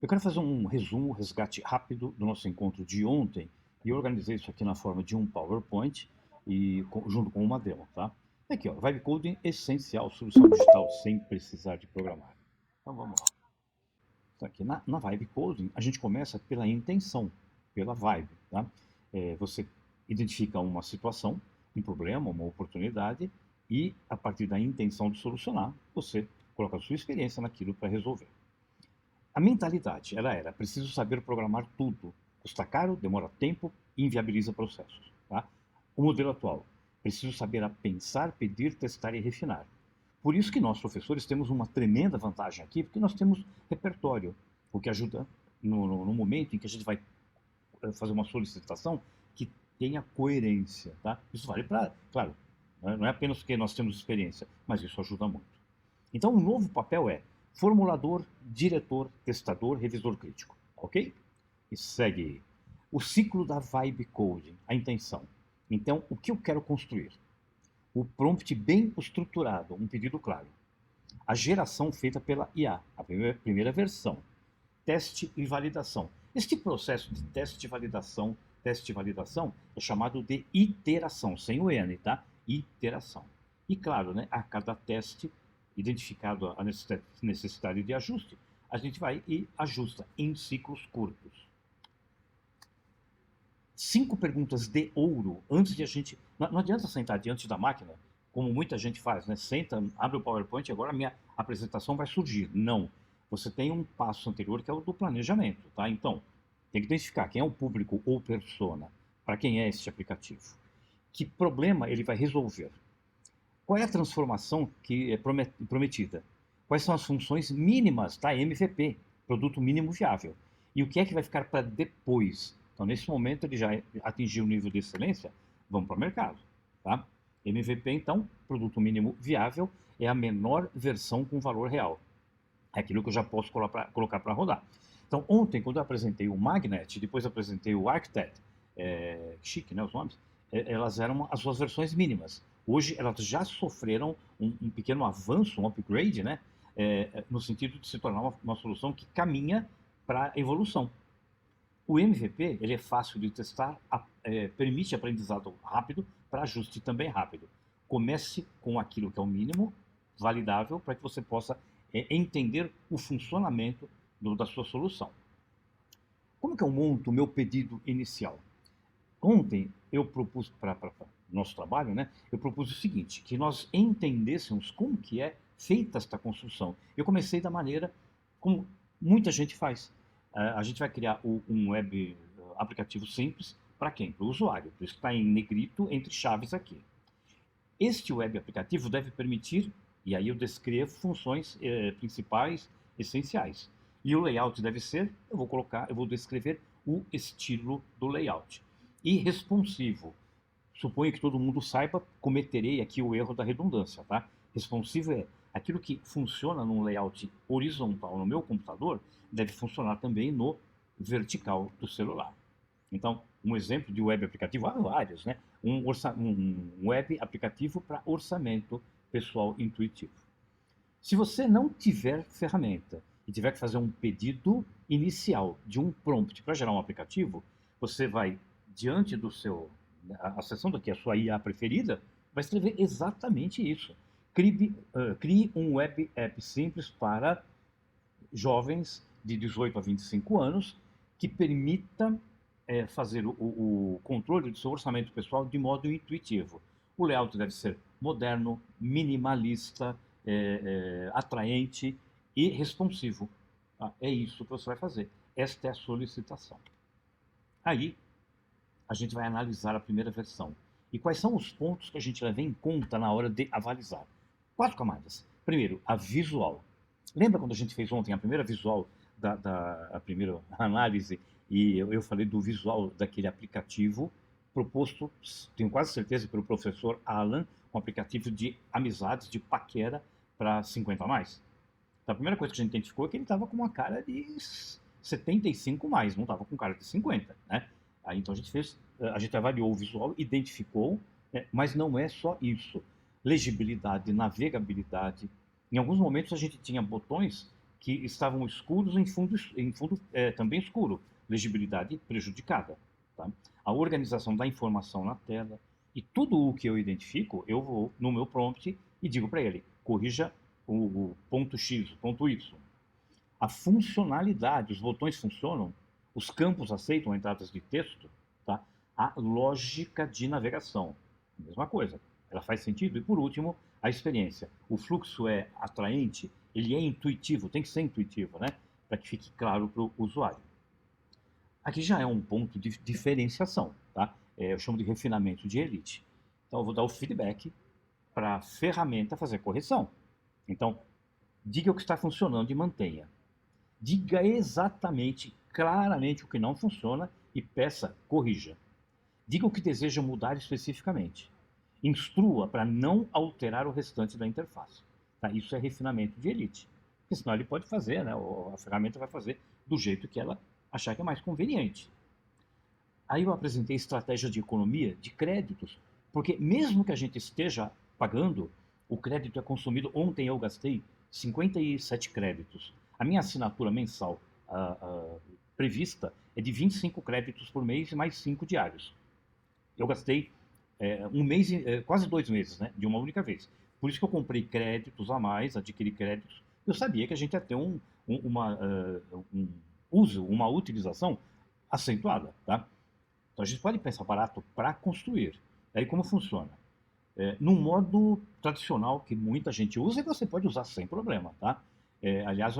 Eu quero fazer um resumo, resgate rápido do nosso encontro de ontem e eu organizei isso aqui na forma de um PowerPoint e junto com uma demo, tá? Aqui, ó, Vibe Coding essencial, solução digital sem precisar de programar. Então vamos lá. Então, aqui na Vibe Coding, a gente começa pela intenção, pela vibe, tá? Você identifica uma situação, um problema, uma oportunidade e a partir da intenção de solucionar, você coloca a sua experiência naquilo para resolver. A mentalidade, ela era, preciso saber programar tudo. Custa caro, demora tempo e inviabiliza processos. Tá? O modelo atual, preciso saber a pensar, pedir, testar e refinar. Por isso que nós, professores, temos uma tremenda vantagem aqui, porque nós temos repertório, o que ajuda no momento em que a gente vai fazer uma solicitação que tenha coerência. Tá? Isso vale para, claro, não é apenas porque nós temos experiência, mas isso ajuda muito. Então, o novo papel é formulador, diretor, testador, revisor crítico, ok? E segue o ciclo da vibe coding, a intenção. Então, o que eu quero construir? O prompt bem estruturado, um pedido claro. A geração feita pela IA, a primeira versão. Teste e validação. Este processo de teste e validação é chamado de iteração, sem o N, tá? Iteração. E claro, né, a cada teste identificado a necessidade de ajuste, a gente vai e ajusta em ciclos curtos. 5 perguntas de ouro antes de a gente... Não adianta sentar diante da máquina, como muita gente faz, né? Senta, abre o PowerPoint e agora a minha apresentação vai surgir. Não. Você tem um passo anterior que é o do planejamento, tá? Então, tem que identificar quem é o público ou persona, para quem é este aplicativo. Que problema ele vai resolver? Qual é a transformação que é prometida? Quais são as funções mínimas, tá? MVP, produto mínimo viável. E o que é que vai ficar para depois? Então, nesse momento, ele já atingiu o nível de excelência, vamos para o mercado. Tá? MVP, então, produto mínimo viável, é a menor versão com valor real. É aquilo que eu já posso colocar para rodar. Então, ontem, quando eu apresentei o Magnet, depois apresentei o Architect, chique, né, os nomes, elas eram as suas versões mínimas. Hoje, elas já sofreram um pequeno avanço, um upgrade, né, no sentido de se tornar uma solução que caminha para a evolução. O MVP, ele é fácil de testar, permite aprendizado rápido para ajuste também rápido. Comece com aquilo que é o mínimo validável para que você possa entender o funcionamento da sua solução. Como que eu monto o meu pedido inicial? Ontem eu propus para o nosso trabalho, né, eu propus o seguinte, que nós entendêssemos como que é feita esta construção. Eu comecei da maneira como muita gente faz. A gente vai criar um web aplicativo simples para quem? Para o usuário. Por isso está em negrito entre chaves aqui. Este web aplicativo deve permitir, e aí eu descrevo funções principais, essenciais. E o layout deve ser, eu vou descrever o estilo do layout. E responsivo. Suponho que todo mundo saiba, cometerei aqui o erro da redundância, tá? Responsivo é aquilo que funciona num layout horizontal no meu computador, deve funcionar também no vertical do celular. Então, um exemplo de web aplicativo, há vários, né? Um web aplicativo para orçamento pessoal intuitivo. Se você não tiver ferramenta e tiver que fazer um pedido inicial de um prompt para gerar um aplicativo, você vai, diante do seu, a seção daqui, a sua IA preferida, vai escrever exatamente isso. Crie um web app simples para jovens de 18 a 25 anos que permita fazer o controle do seu orçamento pessoal de modo intuitivo. O layout deve ser moderno, minimalista, atraente e responsivo. Tá? É isso que você vai fazer. Esta é a solicitação. Aí, a gente vai analisar a primeira versão. E quais são os pontos que a gente leva em conta na hora de avalizar? 4 camadas. Primeiro, a visual. Lembra quando a gente fez ontem a primeira visual a primeira análise e eu falei do visual daquele aplicativo proposto, tenho quase certeza, pelo professor Alan, um aplicativo de amizades, de paquera para 50 a mais? Então, a primeira coisa que a gente identificou é que ele estava com uma cara de 75 mais, não estava com cara de 50, né? Aí, então a gente avaliou o visual, identificou, né, mas não é só isso. Legibilidade, navegabilidade. Em alguns momentos a gente tinha botões que estavam escuros em fundo também escuro, legibilidade prejudicada. Tá? A organização da informação na tela e tudo o que eu identifico, eu vou no meu prompt e digo para ele, corrija o ponto X, o ponto Y. A funcionalidade, os botões funcionam, os campos aceitam entradas de texto, tá? A lógica de navegação, mesma coisa, ela faz sentido. E por último, a experiência. O fluxo é atraente, ele é intuitivo, tem que ser intuitivo, né? Para que fique claro para o usuário. Aqui já é um ponto de diferenciação, tá? Eu chamo de refinamento de elite. Então eu vou dar o feedback para a ferramenta fazer correção. Então, diga o que está funcionando e mantenha. Diga exatamente, claramente o que não funciona e peça, corrija. Diga o que deseja mudar especificamente. Instrua para não alterar o restante da interface. Tá? Isso é refinamento de elite. Porque senão ele pode fazer, né? A ferramenta vai fazer do jeito que ela achar que é mais conveniente. Aí eu apresentei estratégia de economia de créditos, porque mesmo que a gente esteja pagando, o crédito é consumido. Ontem eu gastei 57 créditos. A minha assinatura mensal prevista é de 25 créditos por mês e mais 5 diários. Eu gastei um mês, quase 2 meses, né, de uma única vez. Por isso que eu comprei créditos a mais, adquiri créditos. Eu sabia que a gente ia ter um uso, uma utilização acentuada. Tá? Então a gente pode pensar barato para construir. Aí como funciona? No modo tradicional que muita gente usa, e você pode usar sem problema. Tá? Aliás,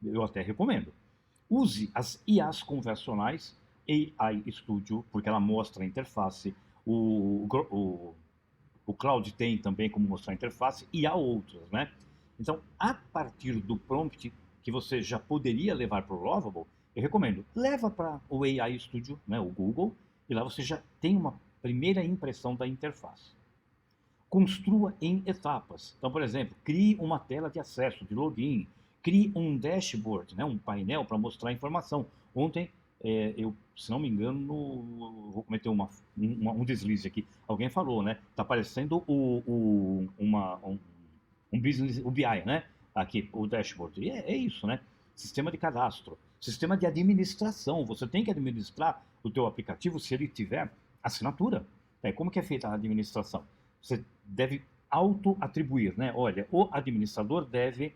eu até recomendo. Use as IAs convencionais, AI Studio, porque ela mostra a interface. O Cloud tem também como mostrar a interface, e há outras, né? Então, a partir do prompt que você já poderia levar para o Lovable, eu recomendo, leva para o AI Studio, né, o Google, e lá você já tem uma primeira impressão da interface. Construa em etapas. Então, por exemplo, crie uma tela de acesso, de login, crie um dashboard, né, um painel para mostrar a informação. Ontem, eu, se não me engano, vou cometer um deslize aqui. Alguém falou, né? Está parecendo um business, o BI, né? Aqui, o dashboard. E é isso, né? Sistema de cadastro, sistema de administração. Você tem que administrar o teu aplicativo se ele tiver assinatura. Como que é feita a administração? Você deve auto-atribuir, né? Olha, o administrador deve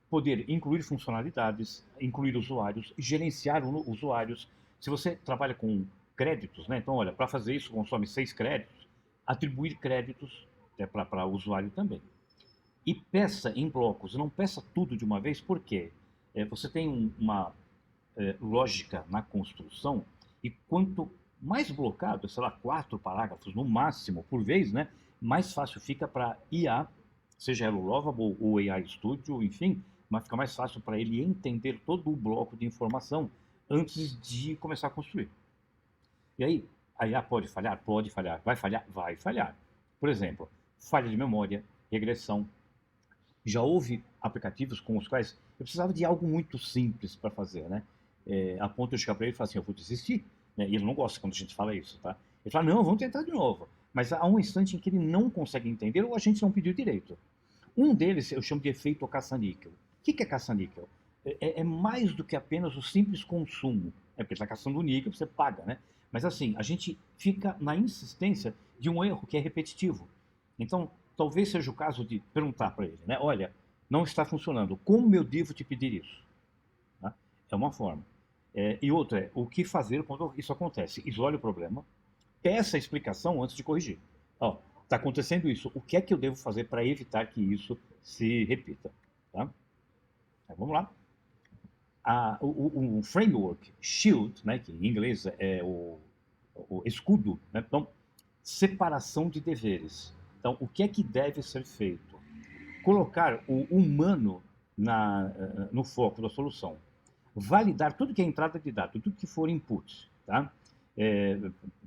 poder incluir funcionalidades, incluir usuários, gerenciar usuários. Se você trabalha com créditos, né? Então, olha, para fazer isso consome 6 créditos, atribuir créditos para o usuário também. E peça em blocos, não peça tudo de uma vez, porque você tem uma lógica na construção, e quanto mais blocado, sei lá, 4 parágrafos no máximo por vez, né? Mais fácil fica para IA, seja ela o Lovable ou o AI Studio, enfim, mas fica mais fácil para ele entender todo o bloco de informação antes de começar a construir. E aí, a IA pode falhar? Pode falhar. Vai falhar? Vai falhar. Por exemplo, falha de memória, regressão. Já houve aplicativos com os quais eu precisava de algo muito simples para fazer, né? A ponto de eu chegar para ele e falar assim, eu vou desistir. Né? E ele não gosta quando a gente fala isso, tá? Ele fala, não, vamos tentar de novo. Mas há um instante em que ele não consegue entender ou a gente não pediu direito. Um deles eu chamo de efeito caça-níquel. O que é caça-níquel? É mais do que apenas o simples consumo. Porque está caçando o níquel, você paga, né? Mas assim, a gente fica na insistência de um erro que é repetitivo. Então, talvez seja o caso de perguntar para ele, né? Olha, não está funcionando, como eu devo te pedir isso? Tá? É uma forma. E outra é, o que fazer quando isso acontece? Isole o problema, peça a explicação antes de corrigir. Ó, está acontecendo isso, o que é que eu devo fazer para evitar que isso se repita? Tá? Vamos lá. O framework SHIELD, né, que em inglês é o escudo, né? Então, separação de deveres. Então, o que é que deve ser feito? Colocar o humano no foco da solução. Validar tudo que é entrada de dados, tudo que for input. Tá?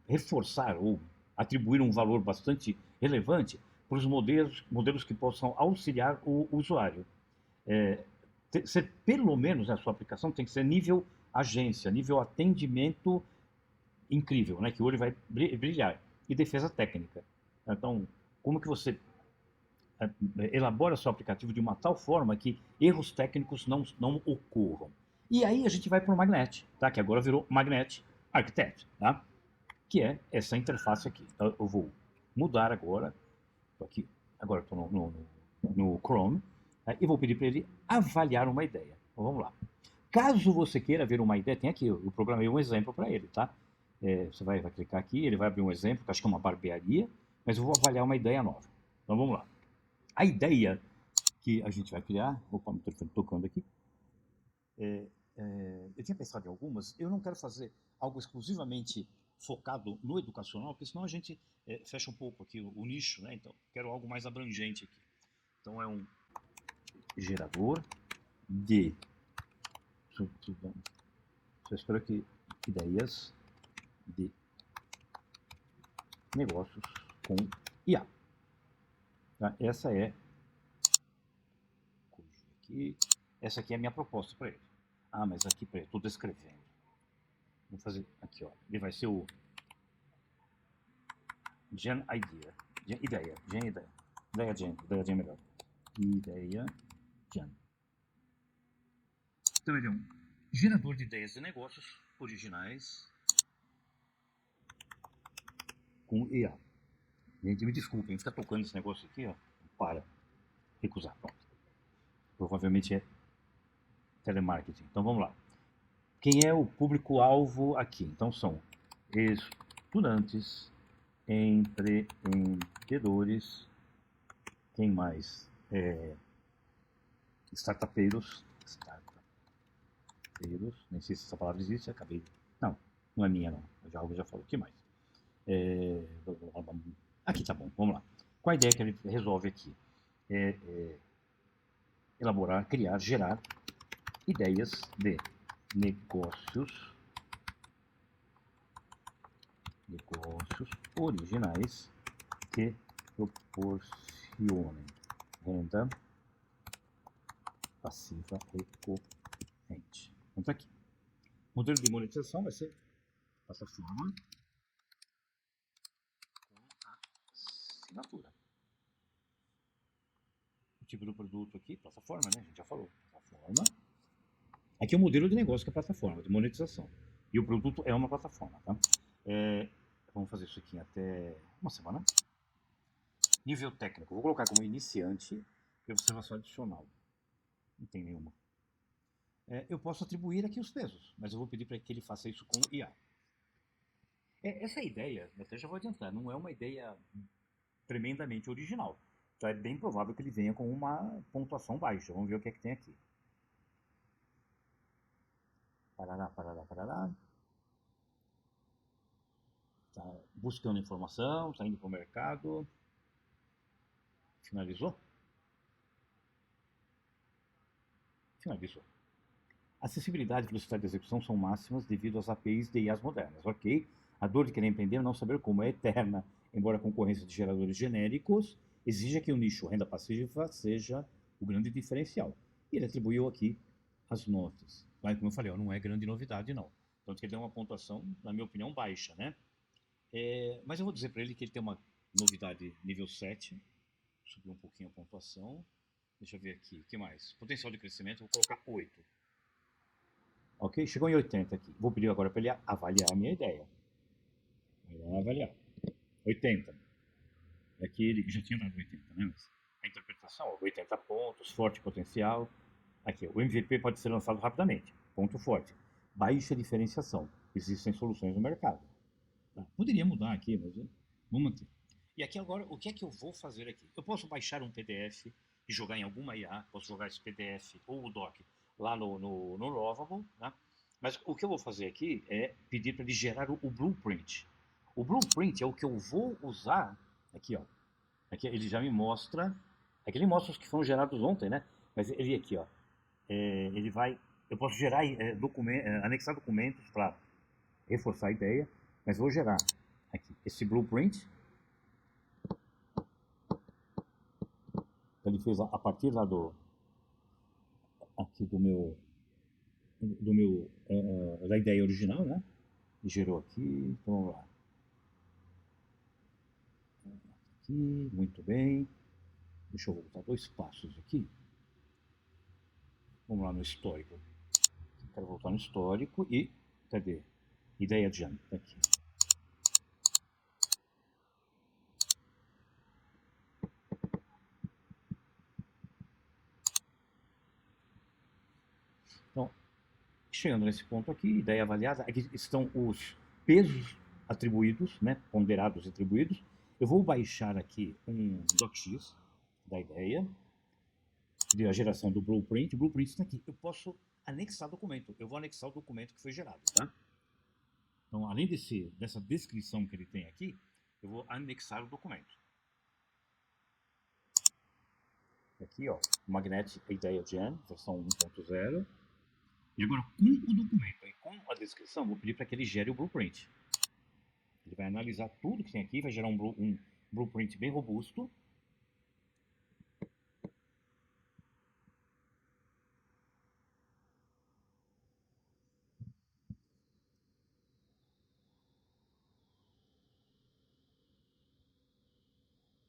Reforçar ou atribuir um valor bastante relevante para os modelos que possam auxiliar o usuário. Ser, pelo menos, a sua aplicação tem que ser nível agência, nível atendimento incrível, né? Que o olho vai brilhar. E defesa técnica. Então, como que você elabora seu aplicativo de uma tal forma que erros técnicos não ocorram. E aí a gente vai para o Magnet, tá? Que agora virou Magnet Architect, tá? Que é essa interface aqui. Então, eu vou mudar agora, estou aqui, agora estou no Chrome, tá? E vou pedir para ele avaliar uma ideia. Então, vamos lá. Caso você queira ver uma ideia, tem aqui, eu programei um exemplo para ele, tá? Você vai clicar aqui, ele vai abrir um exemplo, que acho que é uma barbearia, mas eu vou avaliar uma ideia nova. Então vamos lá. A ideia que a gente vai criar, opa, meu telefone tocando aqui, eu tinha pensado em algumas, eu não quero fazer algo exclusivamente focado no educacional, porque senão a gente fecha um pouco aqui o nicho, né? Então, quero algo mais abrangente aqui. Então é um gerador de, só espero que, ideias de negócios com IA. Tá? Essa é aqui, essa aqui é a minha proposta para ele. Ah, mas aqui para ele, estou descrevendo. Vou fazer aqui, ó. Ele vai ser o Gen Idea. Ideia é melhor. Ideia Gen. Então ele é um gerador de ideias de negócios originais com IA. Gente, me desculpem, fica tocando esse negócio aqui, ó. Para. Recusar, pronto. Provavelmente é telemarketing. Então vamos lá. Quem é o público-alvo aqui? Então são estudantes, empreendedores, quem mais? Startupeiros, nem sei se essa palavra existe, acabei. Não é minha não, já falou. O que mais? Aqui tá bom, vamos lá. Qual a ideia que ele resolve aqui? Elaborar, criar, gerar ideias de negócios originais que proporcionem renda passiva recorrente. Vamos aqui. O modelo de monetização vai ser plataforma com assinatura. O tipo do produto aqui, plataforma, né? A gente já falou. Plataforma. Aqui é o modelo de negócio que é plataforma, de monetização. E o produto é uma plataforma, tá? Vamos fazer isso aqui até uma semana. Nível técnico. Vou colocar como iniciante e observação adicional. Não tem nenhuma. Eu posso atribuir aqui os pesos, mas eu vou pedir para que ele faça isso com IA. Essa ideia, até já vou adiantar, não é uma ideia tremendamente original. Então é bem provável que ele venha com uma pontuação baixa. Vamos ver o que é que tem aqui. Parará. Tá buscando informação, está indo para o mercado. Finalizou? Finalizou. Acessibilidade e velocidade de execução são máximas devido às APIs de IAs modernas. Ok, a dor de querer empreender e não saber como é eterna, embora a concorrência de geradores genéricos exija que o nicho renda passiva seja o grande diferencial. E ele atribuiu aqui as notas. Mas, como eu falei, não é grande novidade, não. Tanto que ele deu uma pontuação, na minha opinião, baixa, né? Mas eu vou dizer para ele que ele tem uma novidade nível 7. Subiu um pouquinho a pontuação. Deixa eu ver aqui, o que mais? Potencial de crescimento, vou colocar 8. Ok? Chegou em 80 aqui. Vou pedir agora para ele avaliar a minha ideia. Vai avaliar. 80. Aqui ele já tinha dado 80, né? Mas a interpretação, 80 pontos, forte potencial. Aqui, o MVP pode ser lançado rapidamente. Ponto forte. Baixa diferenciação. Existem soluções no mercado. Tá? Poderia mudar aqui, mas vamos manter. E aqui agora, o que é que eu vou fazer aqui? Eu posso baixar um PDF e jogar em alguma IA, posso jogar esse PDF ou o doc lá no Lovable, né? Mas o que eu vou fazer aqui é pedir para ele gerar o blueprint. O blueprint é o que eu vou usar, aqui ó, aqui ele já me mostra, aqui ele mostra os que foram gerados ontem, né? Mas ele aqui ó, ele vai, eu posso gerar, anexar documentos para reforçar a ideia, mas vou gerar aqui esse blueprint. Ele fez a partir lá aqui da ideia original, né? E gerou aqui, então vamos lá. Aqui, muito bem. Deixa eu voltar 2 passos aqui. Vamos lá no histórico. Quero voltar no histórico e... Cadê? Ideia Gen. Aqui. Então, chegando nesse ponto aqui, ideia avaliada, aqui estão os pesos atribuídos, né, ponderados atribuídos. Eu vou baixar aqui um docx da ideia, de a geração do blueprint. O blueprint está aqui. Eu posso anexar documento. Eu vou anexar o documento que foi gerado, tá? Então, além dessa descrição que ele tem aqui, eu vou anexar o documento. Aqui, ó, Magnetic Idea Gen, versão 1.0. E agora, com o documento e com a descrição, vou pedir para que ele gere o blueprint. Ele vai analisar tudo que tem aqui, vai gerar um blueprint bem robusto.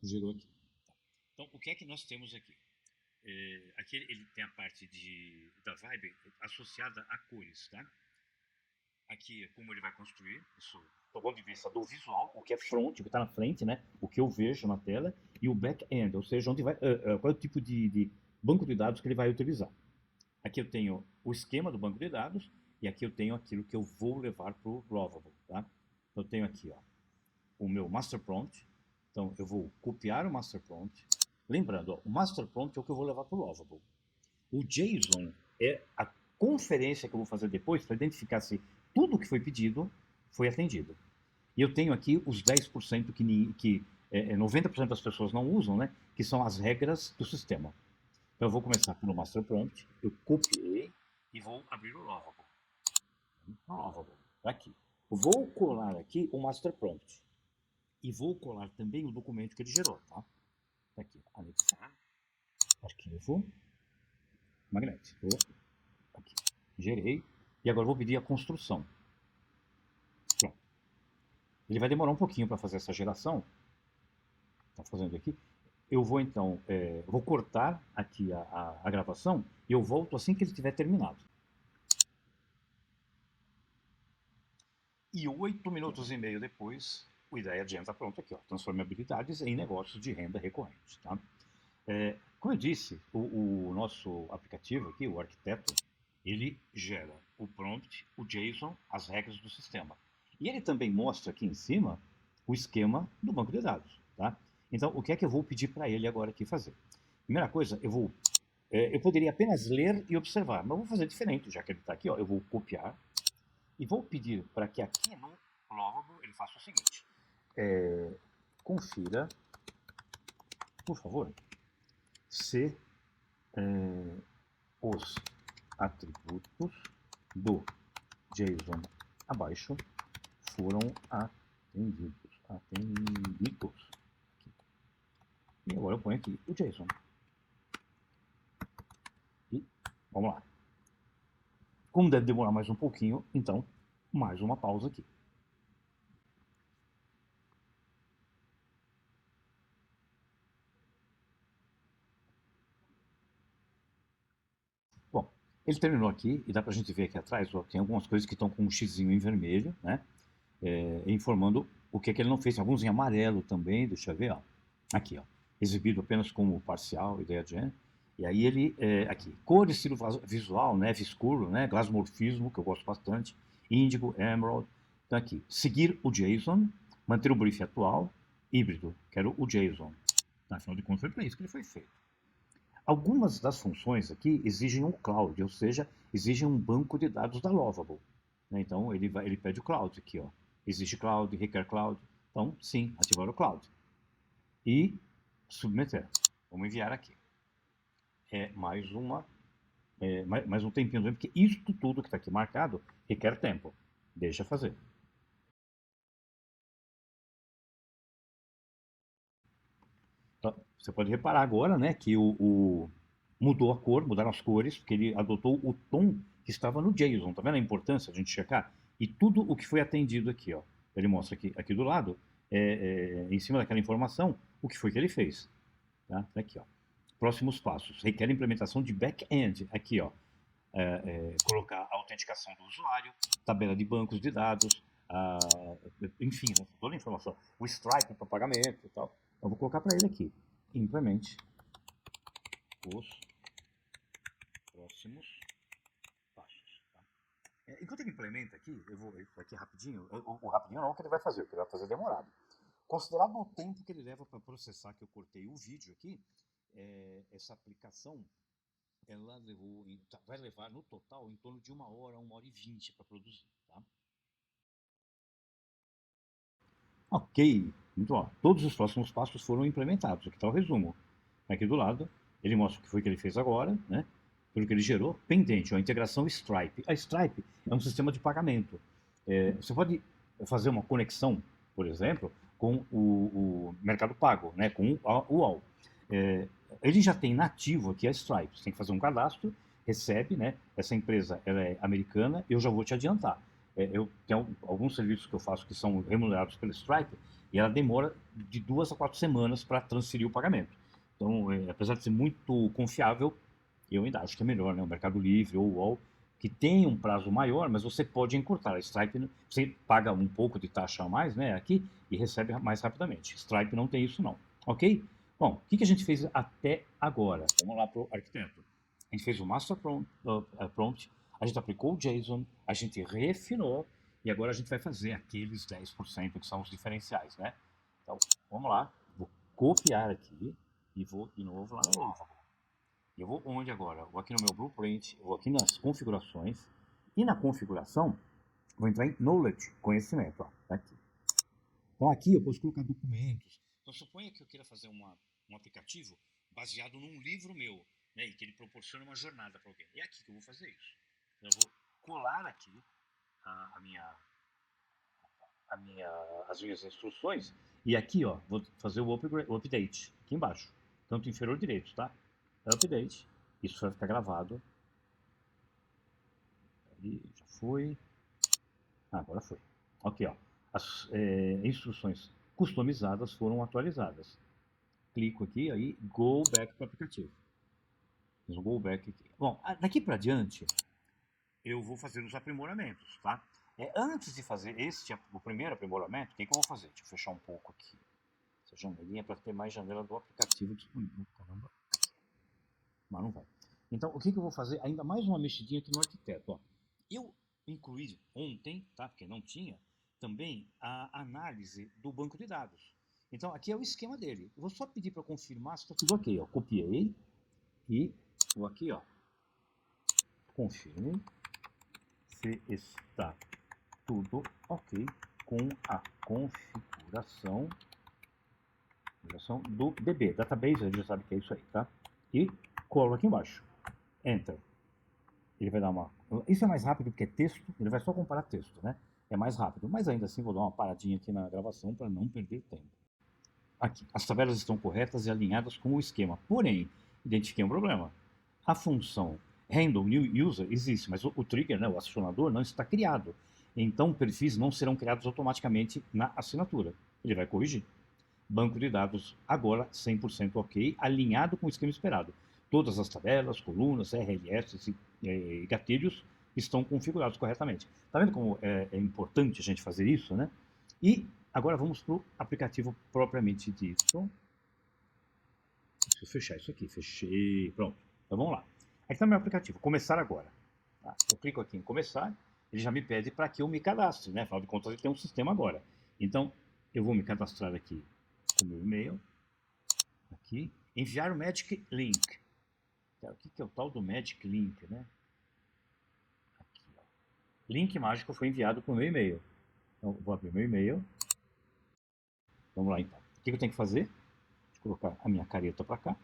Gerou aqui. Então, o que é que nós temos aqui? Aqui ele tem a parte da vibe associada a cores, tá? Aqui é como ele vai construir, isso do ponto de vista do visual, o que é front, o que está na frente, né? O que eu vejo na tela, e o back-end, ou seja, onde vai, qual é o tipo de banco de dados que ele vai utilizar. Aqui eu tenho o esquema do banco de dados, e aqui eu tenho aquilo que eu vou levar para o Lovable, tá? Então eu tenho aqui, ó, o meu master prompt. Então eu vou copiar o master prompt. Lembrando, ó, o master prompt é o que eu vou levar para o Lovable. O JSON é a conferência que eu vou fazer depois para identificar se tudo que foi pedido foi atendido. E eu tenho aqui os 10% que 90% das pessoas não usam, né? Que são as regras do sistema. Então eu vou começar pelo master prompt, eu copiei e vou abrir o Lovable. Aqui. Eu vou colar aqui o master prompt. E vou colar também o documento que ele gerou, tá? Aqui, anexar, arquivo, magnético. Aqui, gerei. E agora vou pedir a construção. Pronto. Ele vai demorar um pouquinho para fazer essa geração. Está fazendo aqui. Eu vou então, vou cortar aqui a gravação e eu volto assim que ele tiver terminado. E 8 minutos e meio depois, o Ideia Gen está pronto aqui, ó. Transformabilidades em negócios de renda recorrente, tá? Como eu disse, o nosso aplicativo aqui, o arquiteto, ele gera o prompt, o JSON, as regras do sistema. E ele também mostra aqui em cima o esquema do banco de dados, tá? Então, o que é que eu vou pedir para ele agora aqui fazer? Primeira coisa, eu poderia apenas ler e observar, mas eu vou fazer diferente, já que ele está aqui, ó. Eu vou copiar e vou pedir para que aqui no Lovable ele faça o seguinte. Confira, por favor, se os atributos do JSON abaixo foram atendidos. E agora eu ponho aqui o JSON. E vamos lá. Como deve demorar mais um pouquinho, então, mais uma pausa aqui. Bom, ele terminou aqui, e dá pra gente ver aqui atrás, ó, tem algumas coisas que estão com um xizinho em vermelho, né? Informando o que ele não fez. Tem alguns em amarelo também, deixa eu ver, ó. Aqui, ó. Exibido apenas como parcial, ideia de Gen. E aí ele, aqui, cor, estilo visual, neve escuro, né? Glasmorfismo, que eu gosto bastante, índigo, emerald. Então aqui, seguir o JSON, manter o brief atual, híbrido, quero o JSON. Afinal de contas, foi para isso que ele foi feito. Algumas das funções aqui exigem um cloud, ou seja, exigem um banco de dados da Lovable. Então ele pede o cloud aqui, ó. Existe cloud, requer cloud. Então, sim, ativar o cloud. E submeter. Vamos enviar aqui. Mais um tempinho, porque isso tudo que está aqui marcado requer tempo. Deixa fazer. Então, você pode reparar agora, né, que mudou a cor, mudaram as cores, porque ele adotou o tom que estava no JSON. Tá vendo a importância de a gente checar? E tudo o que foi atendido aqui, ó. Ele mostra aqui do lado, em cima daquela informação, o que foi que ele fez. Tá? Aqui, ó. Próximos passos. Requer implementação de back-end. Aqui, ó. Colocar a autenticação do usuário, tabela de bancos de dados, enfim, toda a informação. O Stripe para pagamento e tal. Eu vou colocar para ele aqui. Implemente os próximos passos. Tá? Enquanto ele implementa aqui, eu vou aqui rapidinho. O rapidinho não, o que ele vai fazer, o que ele vai fazer é demorado. Considerado o tempo que ele leva para processar, que eu cortei o vídeo aqui, essa aplicação ela vai levar no total em torno de 1 hora e 20 para produzir. Tá? Ok, então todos os próximos passos foram implementados. Aqui está o resumo. Aqui do lado, ele mostra o que foi que ele fez agora, né? Pelo que ele gerou. Pendente, a integração Stripe. A Stripe é um sistema de pagamento. Você pode fazer uma conexão, por exemplo, com o Mercado Pago, né? Com o UOL. Ele já tem nativo aqui a Stripe. Você tem que fazer um cadastro, recebe, né? Essa empresa ela é americana, eu já vou te adiantar. Eu tenho alguns serviços que eu faço que são remunerados pela Stripe e ela demora de 2 a 4 semanas para transferir o pagamento. Então, apesar de ser muito confiável, eu ainda acho que é melhor, né? O Mercado Livre ou o UOL, que tem um prazo maior, mas você pode encurtar. A Stripe, você paga um pouco de taxa a mais, né? Aqui e recebe mais rapidamente. Stripe não tem isso não, ok? Bom, o que a gente fez até agora? Vamos lá para o arquiteto. A gente fez o master prompt, a gente aplicou o JSON, a gente refinou e agora a gente vai fazer aqueles 10% que são os diferenciais, né? Então, vamos lá. Vou copiar aqui e vou de novo lá no Lava. Eu vou onde agora? Vou aqui no meu Blueprint, vou aqui nas configurações e na configuração vou entrar em Knowledge, conhecimento, ó, tá aqui. Então aqui eu posso colocar documentos. Então suponha que eu queira fazer um aplicativo baseado num livro meu, né, e que ele proporciona uma jornada para alguém. É aqui que eu vou fazer isso. Então, eu vou colar aqui a minha, as minhas instruções e aqui, ó, vou fazer o update aqui embaixo, canto inferior direito, tá? Update. Isso vai ficar gravado. Aí, já foi. Agora foi. Aqui, ó. As instruções customizadas foram atualizadas. Clico aqui, aí go back para o aplicativo. Fiz um go back aqui. Bom, daqui para diante eu vou fazer os aprimoramentos, tá? Antes de fazer o primeiro aprimoramento, o que eu vou fazer? Deixa eu fechar um pouco aqui essa janelinha para ter mais janela do aplicativo disponível. Caramba. Mas não vai. Então, o que eu vou fazer? Ainda mais uma mexidinha aqui no arquiteto. Ó. Eu incluí ontem, tá? Porque não tinha, também a análise do banco de dados. Então, aqui é o esquema dele. Eu vou só pedir para confirmar se está tudo ok. Ó. Copiei e vou aqui, ó. Confirme se está tudo ok com a configuração do DB, Database, a gente já sabe que é isso aí, tá? E colo aqui embaixo. Enter. Ele vai dar uma... Isso é mais rápido porque é texto, ele vai só comparar texto, né? É mais rápido, mas ainda assim vou dar uma paradinha aqui na gravação para não perder tempo. Aqui, as tabelas estão corretas e alinhadas com o esquema, porém, identifiquei um problema. A função handle new user existe, mas o trigger, né, o acionador, não está criado. Então, perfis não serão criados automaticamente na assinatura. Ele vai corrigir. Banco de dados agora 100% ok, alinhado com o esquema esperado. Todas as tabelas, colunas, RLS e gatilhos estão configurados corretamente. Está vendo como é importante a gente fazer isso, né? E agora vamos para o aplicativo propriamente dito. Deixa eu fechar isso aqui. Fechei. Pronto. Então vamos lá. Aqui está meu aplicativo. Começar agora. Tá? Eu clico aqui em começar. Ele já me pede para que eu me cadastre, né? Afinal de contas, ele tem um sistema agora. Então, eu vou me cadastrar aqui com o meu e-mail. Aqui. Enviar o Magic Link. O que é o tal do Magic Link, né? Aqui, ó. Link mágico foi enviado para o meu e-mail. Então, vou abrir meu e-mail. Vamos lá, então. O que eu tenho que fazer? Deixa eu colocar a minha careta para cá.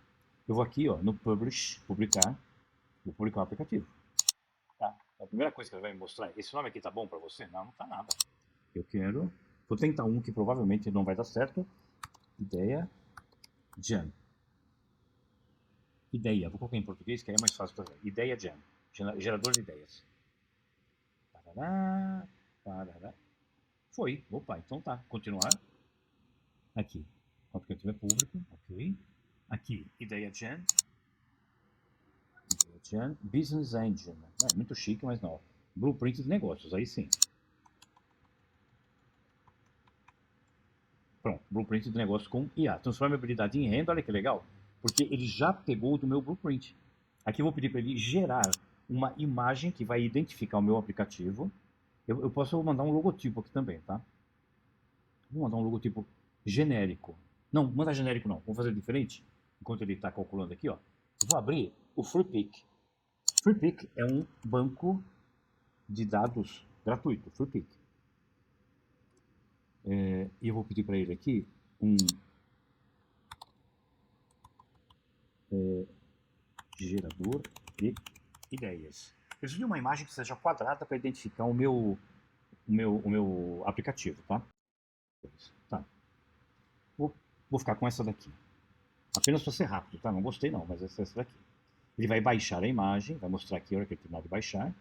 Eu vou aqui, ó, no Publish, publicar. Vou publicar o aplicativo. Tá? A primeira coisa que ele vai me mostrar é, esse nome aqui tá bom para você? Não, não tá nada. Eu quero... Vou tentar um que provavelmente não vai dar certo. Ideia Jam. Ideia, vou colocar em português que aí é mais fácil para ver. Ideia Jam. Gerador de ideias. Parará, parará. Foi. Opa, então tá. Continuar. Aqui. O aplicativo é público. Ok. Aqui, Ideia Gen. Business Engine. É muito chique, mas não. Blueprint de negócios, aí sim. Pronto, Blueprint de negócio com IA. Transformabilidade em renda, olha que legal. Porque ele já pegou do meu Blueprint. Aqui eu vou pedir para ele gerar uma imagem que vai identificar o meu aplicativo. Eu posso mandar um logotipo aqui também, tá? Vou mandar um logotipo genérico. Não, manda genérico não. Vou fazer diferente. Enquanto ele está calculando aqui, ó. Eu vou abrir o FreePic. FreePic é um banco de dados gratuito, FreePic. E eu vou pedir para ele aqui um gerador de ideias. Eu preciso de uma imagem que seja quadrada para identificar o meu aplicativo, tá? Tá. Vou ficar com essa daqui. Apenas para ser rápido, tá? Não gostei não, mas essa daqui. Ele vai baixar a imagem, vai mostrar aqui a hora que ele terminar de baixar.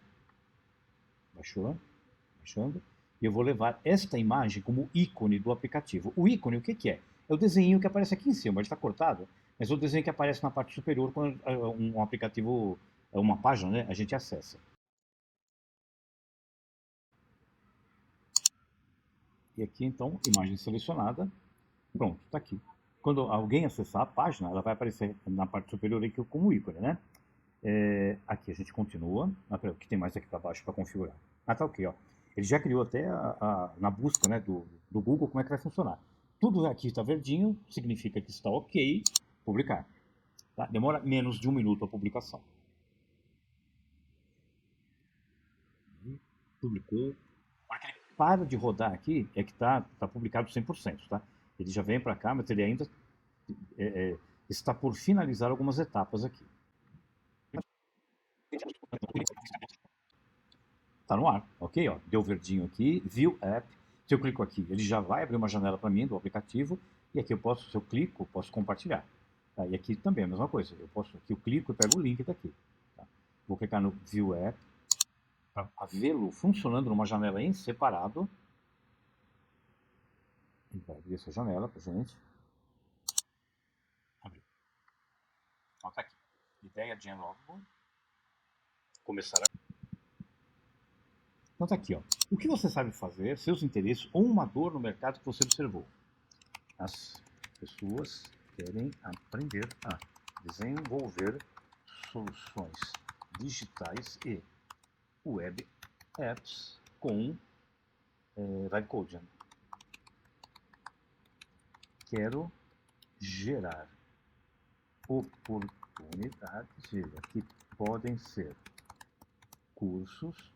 Baixou, baixando. E eu vou levar esta imagem como ícone do aplicativo. O ícone, o que que é? É o desenho que aparece aqui em cima, ele está cortado, mas é o desenho que aparece na parte superior quando um aplicativo, uma página, né, a gente acessa. E aqui, então, imagem selecionada. Pronto, está aqui. Quando alguém acessar a página, ela vai aparecer na parte superior aqui como ícone, né? Aqui a gente continua. O que tem mais aqui para baixo para configurar? Ah, tá ok, ó. Ele já criou até na busca, né, do Google como é que vai funcionar. Tudo aqui está verdinho, significa que está ok publicar. Tá? Demora menos de 1 minuto a publicação. Publicou. Para de rodar aqui, é que está publicado 100%, tá? Ele já vem para cá, mas ele ainda está por finalizar algumas etapas aqui. Está no ar, ok? Ó, deu verdinho aqui, View App. Se eu clico aqui, ele já vai abrir uma janela para mim do aplicativo. E aqui eu posso, se eu clico, posso compartilhar. Tá? E aqui também é a mesma coisa. Aqui eu clico e pego o link daqui. Tá? Vou clicar no View App para vê-lo funcionando numa janela em separado. Ele vai abrir essa janela para gente. Abriu. Então tá aqui. Ideia de Logbook. Começar a... Então tá aqui, ó. O que você sabe fazer, seus interesses ou uma dor no mercado que você observou. As pessoas querem aprender a desenvolver soluções digitais e web apps com Vibe Coding. Quero gerar oportunidades que podem ser cursos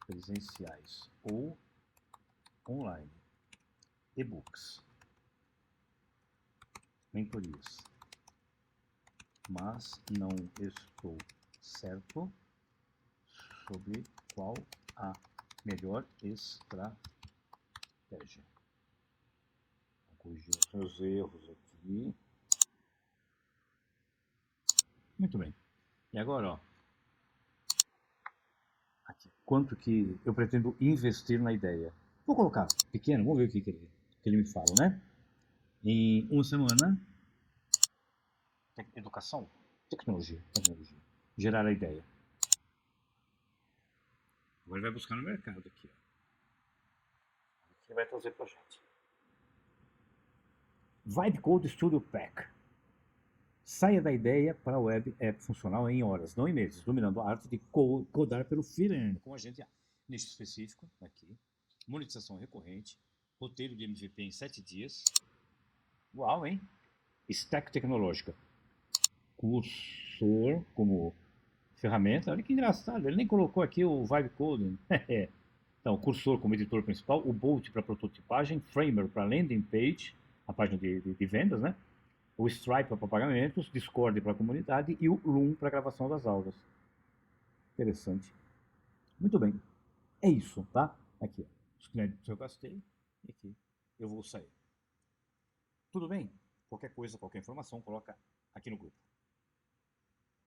presenciais ou online, e-books, mentorias, mas não estou certo sobre qual a melhor estratégia. Vou corrigir os meus erros aqui. Muito bem. E agora, ó, aqui, quanto que eu pretendo investir na ideia? Vou colocar pequeno, vamos ver o que ele me fala, né? Em uma semana, educação, tecnologia. Gerar a ideia. Agora ele vai buscar no mercado aqui, ó. Ele vai trazer pra gente. Vibe Code Studio Pack. Saia da ideia para a web app funcional em horas, não em meses, dominando a arte de codar pelo freelancer, com a gente nicho específico, aqui, monetização recorrente, roteiro de MVP em 7 dias. Uau, hein? Stack tecnológica. Cursor como ferramenta. Olha que engraçado, ele nem colocou aqui o Vibe Coding. Então, cursor como editor principal, o Bolt para prototipagem, Framer para landing page, a página de vendas, né? O Stripe para pagamentos, Discord para a comunidade e o Loom para a gravação das aulas. Interessante. Muito bem. É isso, tá? Aqui, ó. Os créditos eu gastei e aqui eu vou sair. Tudo bem? Qualquer coisa, qualquer informação, coloca aqui no grupo.